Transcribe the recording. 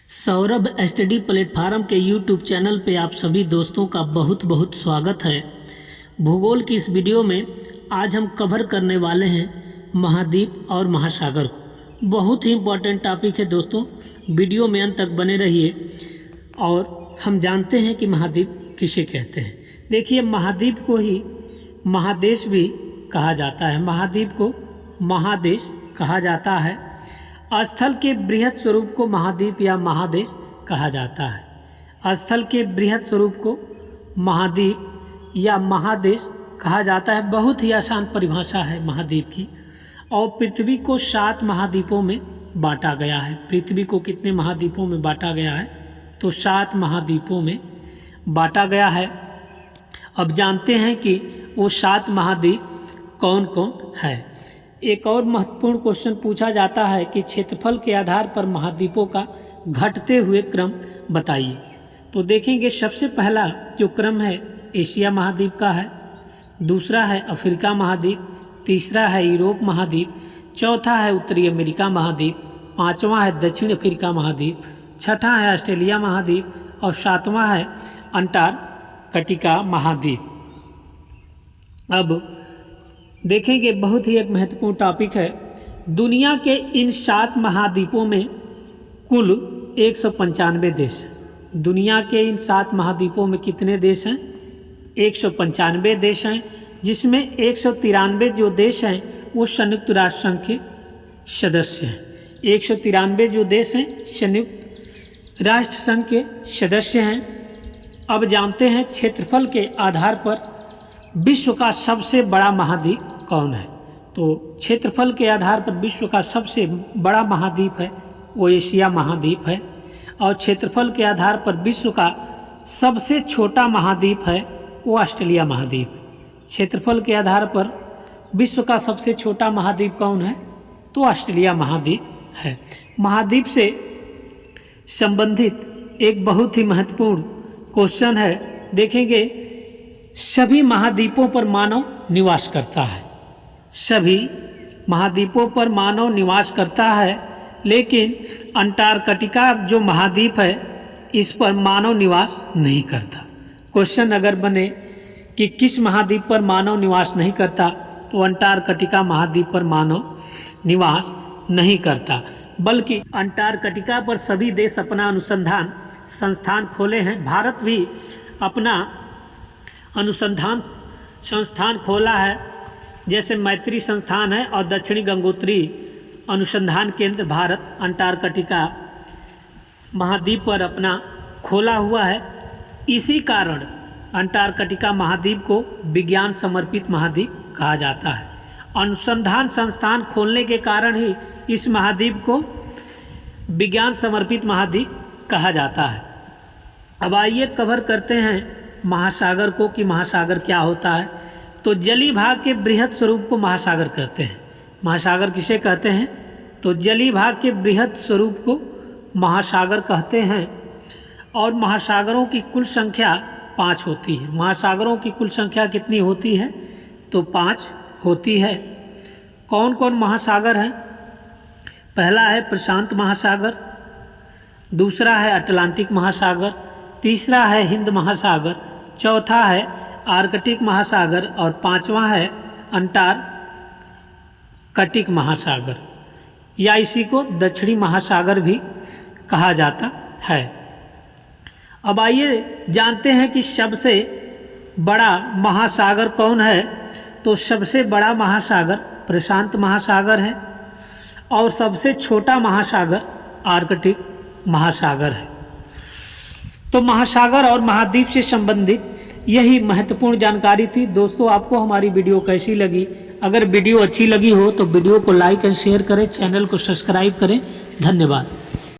Saurabh study platform के YouTube channel पे आप सभी दोस्तों का बहुत बहुत स्वागत है। भूगोल की इस वीडियो में आज हम कवर करने वाले हैं महाद्वीप और महासागर को। बहुत ही इम्पोर्टेंट टॉपिक है दोस्तों, वीडियो में अंत तक बने रहिए। और हम जानते हैं कि महाद्वीप किसे कहते हैं। देखिए, महाद्वीप को ही महादेश भी कहा जाता है। महाद्वीप को महादेश कहा जाता है। स्थल के बृहद स्वरूप को महाद्वीप या महादेश कहा जाता है। स्थल के बृहद स्वरूप को महाद्वीप या महादेश कहा जाता है। बहुत ही आसान परिभाषा है महाद्वीप की। और पृथ्वी को 7 महाद्वीपों में बांटा गया है। पृथ्वी को कितने महाद्वीपों में बांटा गया है? तो 7 महाद्वीपों में बांटा गया है। अब जानते हैं कि वो 7 महाद्वीप कौन कौन है। एक और महत्वपूर्ण क्वेश्चन पूछा जाता है कि क्षेत्रफल के आधार पर महाद्वीपों का घटते हुए क्रम बताइए। तो देखेंगे, सबसे पहला जो क्रम है एशिया महाद्वीप का है, दूसरा है अफ्रीका महाद्वीप, तीसरा है यूरोप महाद्वीप, चौथा है उत्तरी अमेरिका महाद्वीप, पांचवा है दक्षिण अफ्रीका महाद्वीप, छठा है ऑस्ट्रेलिया महाद्वीप और सातवां है अंटार्कटिका महाद्वीप। अब देखेंगे, बहुत ही एक महत्वपूर्ण टॉपिक है। दुनिया के इन 7 महाद्वीपों में कुल 195 देश हैं। दुनिया के इन 7 महाद्वीपों में कितने देश हैं? 195 देश हैं, जिसमें 193 जो देश हैं वो संयुक्त राष्ट्र संघ के सदस्य हैं। 193 जो देश हैं संयुक्त राष्ट्र संघ के सदस्य हैं। अब जानते हैं क्षेत्रफल के आधार पर विश्व का सबसे बड़ा महाद्वीप कौन है। तो क्षेत्रफल के आधार पर विश्व का सबसे बड़ा महाद्वीप है वो एशिया महाद्वीप है। और क्षेत्रफल के आधार पर विश्व का सबसे छोटा महाद्वीप है वो ऑस्ट्रेलिया महाद्वीप। क्षेत्रफल के आधार पर विश्व का सबसे छोटा महाद्वीप कौन है? तो ऑस्ट्रेलिया महाद्वीप है। महाद्वीप से संबंधित एक बहुत ही महत्वपूर्ण क्वेश्चन है। देखेंगे, सभी महाद्वीपों पर मानव निवास करता है। सभी महाद्वीपों पर मानव निवास करता है, लेकिन अंटार्कटिका जो महाद्वीप है इस पर मानव निवास नहीं करता। क्वेश्चन अगर बने कि किस महाद्वीप पर मानव निवास नहीं करता, तो अंटार्कटिका महाद्वीप पर मानव निवास नहीं करता। बल्कि अंटार्कटिका पर सभी देश अपना अनुसंधान संस्थान खोले हैं। भारत भी अपना अनुसंधान संस्थान खोला है, जैसे मैत्री संस्थान है और दक्षिणी गंगोत्री अनुसंधान केंद्र भारत अंटार्कटिका महाद्वीप पर अपना खोला हुआ है। इसी कारण अंटार्कटिका महाद्वीप को विज्ञान समर्पित महाद्वीप कहा जाता है। अनुसंधान संस्थान खोलने के कारण ही इस महाद्वीप को विज्ञान समर्पित महाद्वीप कहा जाता है। अब आइए कवर करते हैं महासागर को कि महासागर क्या होता है। तो जलीय भाग के बृहद स्वरूप को महासागर कहते हैं। महासागर किसे कहते हैं? तो जलीय भाग के बृहद स्वरूप को महासागर कहते हैं। और महासागरों की कुल संख्या 5 होती है। महासागरों की कुल संख्या कितनी होती है? तो 5 होती है। कौन कौन महासागर हैं? पहला है प्रशांत महासागर, दूसरा है अटलांटिक महासागर, तीसरा है हिंद महासागर, चौथा है आर्कटिक महासागर और पांचवा है अंटार्कटिक महासागर, या इसी को दक्षिणी महासागर भी कहा जाता है। अब आइए जानते हैं कि सबसे बड़ा महासागर कौन है। तो सबसे बड़ा महासागर प्रशांत महासागर है और सबसे छोटा महासागर आर्कटिक महासागर है। तो महासागर और महाद्वीप से संबंधित यही महत्वपूर्ण जानकारी थी। दोस्तों, आपको हमारी वीडियो कैसी लगी? अगर वीडियो अच्छी लगी हो तो वीडियो को लाइक एंड शेयर करें, चैनल को सब्सक्राइब करें। धन्यवाद।